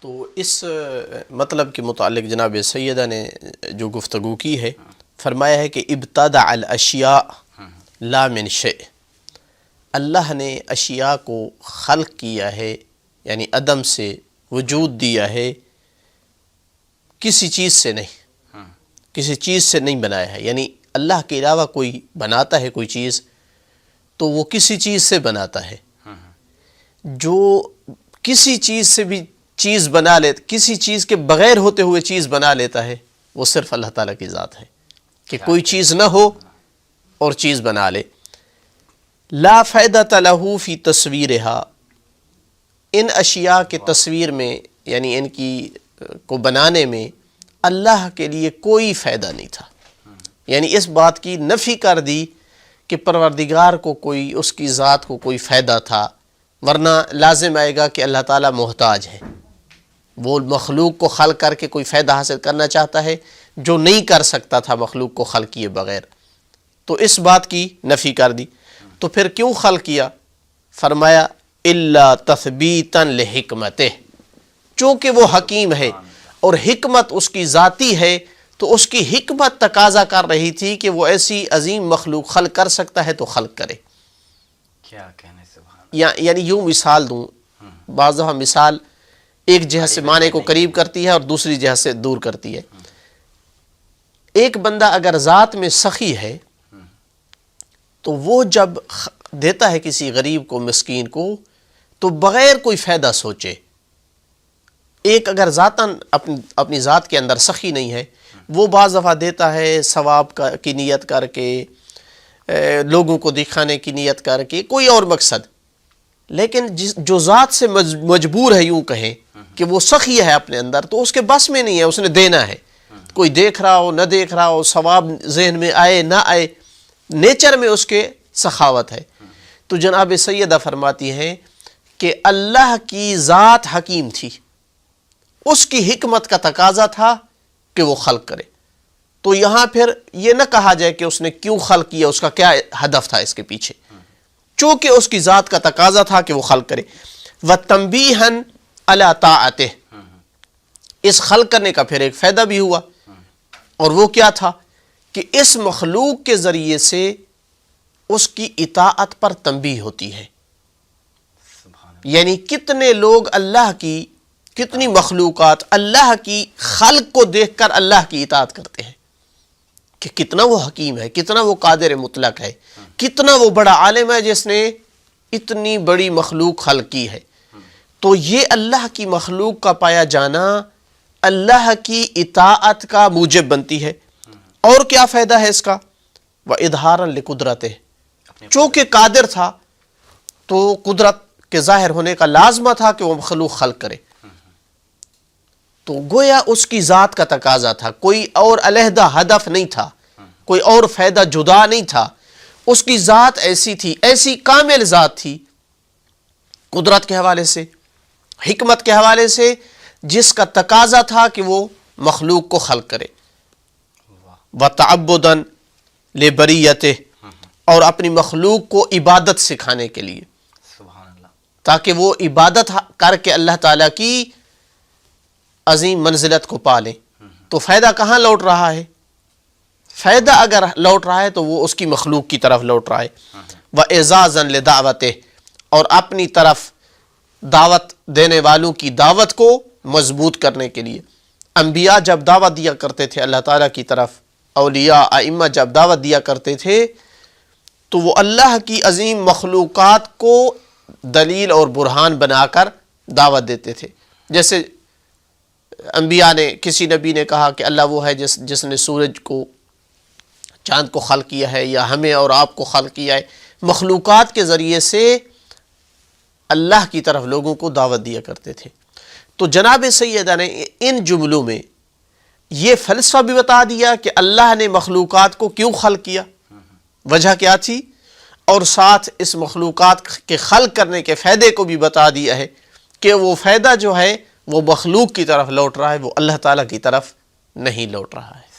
تو اس مطلب کے متعلق جناب سیدہ نے جو گفتگو کی ہے، فرمایا ہے کہ ابتدع الاشیاء لا من شیء، اللہ نے اشیاء کو خلق کیا ہے، یعنی عدم سے وجود دیا ہے، کسی چیز سے نہیں، کسی چیز سے نہیں بنایا ہے۔ یعنی اللہ کے علاوہ کوئی بناتا ہے کوئی چیز تو وہ کسی چیز سے بناتا ہے۔ جو کسی چیز سے بھی چیز بنا لیتا، کسی چیز کے بغیر ہوتے ہوئے چیز بنا لیتا ہے، وہ صرف اللہ تعالیٰ کی ذات ہے کہ کوئی چیز نہ ہو اور چیز بنا لے۔ لا فائدۃ لہ فی تصویرہا، ان اشیاء کے تصویر میں یعنی ان کی کو بنانے میں اللہ کے لیے کوئی فائدہ نہیں تھا۔ یعنی اس بات کی نفی کر دی کہ پروردگار کو کوئی، اس کی ذات کو کوئی فائدہ تھا، ورنہ لازم آئے گا کہ اللہ تعالیٰ محتاج ہے، وہ مخلوق کو خلق کر کے کوئی فائدہ حاصل کرنا چاہتا ہے جو نہیں کر سکتا تھا مخلوق کو خلق کیے بغیر، تو اس بات کی نفی کر دی۔ تو پھر کیوں خلق کیا؟ فرمایا الا تثبیتا لحکمتہ، چونکہ وہ حکیم ہے اور حکمت اس کی ذاتی ہے، تو اس کی حکمت تقاضا کر رہی تھی کہ وہ ایسی عظیم مخلوق خلق کر سکتا ہے تو خلق کرے۔ کیا کہنے سبحان، یعنی یوں مثال دوں، بعض دفعہ مثال ایک جہت سے معنی کو قریب کرتی ہے اور دوسری جہت سے دور کرتی ہے۔ ایک بندہ اگر ذات میں سخی ہے تو وہ جب دیتا ہے کسی غریب کو، مسکین کو، تو بغیر کوئی فائدہ سوچے۔ ایک اگر ذاتاً اپنی ذات کے اندر سخی نہیں ہے، وہ بعض دفعہ دیتا ہے ثواب کی نیت کر کے، لوگوں کو دکھانے کی نیت کر کے، کوئی اور مقصد، لیکن جو ذات سے مجبور ہے، یوں کہیں کہ وہ سخی ہے اپنے اندر، تو اس کے بس میں نہیں ہے، اس نے دینا ہے، کوئی دیکھ رہا ہو نہ دیکھ رہا ہو، ثواب ذہن میں آئے نہ آئے، نیچر میں اس کے سخاوت ہے۔ تو جناب سیدہ فرماتی ہیں کہ اللہ کی ذات حکیم تھی، اس کی حکمت کا تقاضا تھا کہ وہ خلق کرے۔ تو یہاں پھر یہ نہ کہا جائے کہ اس نے کیوں خلق کیا، اس کا کیا ہدف تھا اس کے پیچھے، چونکہ اس کی ذات کا تقاضا تھا کہ وہ خلق کرے۔ وَتَنْبِيهًا عَلَىٰ طَاعَتِهِ، اس خلق کرنے کا پھر ایک فائدہ بھی ہوا، اور وہ کیا تھا کہ اس مخلوق کے ذریعے سے اس کی اطاعت پر تنبیہ ہوتی ہے۔ یعنی کتنے لوگ اللہ کی، کتنی مخلوقات اللہ کی خلق کو دیکھ کر اللہ کی اطاعت کرتے ہیں کہ کتنا وہ حکیم ہے، کتنا وہ قادر مطلق ہے، کتنا وہ بڑا عالم ہے جس نے اتنی بڑی مخلوق خلق کی ہے۔ تو یہ اللہ کی مخلوق کا پایا جانا اللہ کی اطاعت کا موجب بنتی ہے۔ اور کیا فائدہ ہے اس کا؟ وَإِظْهَارًا لِقُدْرَتِهِ، چونکہ قادر تھا تو قدرت کے ظاہر ہونے کا لازمہ تھا کہ وہ مخلوق خلق کرے، تو گویا اس کی ذات کا تقاضا تھا، کوئی اور علیحدہ ہدف نہیں تھا، کوئی اور فائدہ جدا نہیں تھا۔ اس کی ذات ایسی تھی، ایسی کامل ذات تھی قدرت کے حوالے سے، حکمت کے حوالے سے، جس کا تقاضا تھا کہ وہ مخلوق کو خلق کرے۔ وَتَعَبُّدًا لِبَرِيَّتِهِ، اور اپنی مخلوق کو عبادت سکھانے کے لیے، تاکہ وہ عبادت کر کے اللہ تعالیٰ کی عظیم منزلت کو پالیں۔ تو فائدہ کہاں لوٹ رہا ہے؟ فائدہ اگر لوٹ رہا ہے تو وہ اس کی مخلوق کی طرف لوٹ رہا ہے۔ وَإِعْزَازًا لِدَعْوَتِهِ، اور اپنی طرف دعوت دینے والوں کی دعوت کو مضبوط کرنے کے لیے۔ انبیاء جب دعوت دیا کرتے تھے اللہ تعالیٰ کی طرف، اولیاء ائمہ جب دعوت دیا کرتے تھے، تو وہ اللہ کی عظیم مخلوقات کو دلیل اور برہان بنا کر دعوت دیتے تھے۔ جیسے انبیاء نے، کسی نبی نے کہا کہ اللہ وہ ہے جس نے سورج کو، چاند کو خلق کیا ہے، یا ہمیں اور آپ کو خلق کیا ہے۔ مخلوقات کے ذریعے سے اللہ کی طرف لوگوں کو دعوت دیا کرتے تھے۔ تو جناب سیدہ نے ان جملوں میں یہ فلسفہ بھی بتا دیا کہ اللہ نے مخلوقات کو کیوں خلق کیا، وجہ کیا تھی، اور ساتھ اس مخلوقات کے خلق کرنے کے فائدے کو بھی بتا دیا ہے کہ وہ فائدہ جو ہے وہ مخلوق کی طرف لوٹ رہا ہے، وہ اللہ تعالیٰ کی طرف نہیں لوٹ رہا ہے۔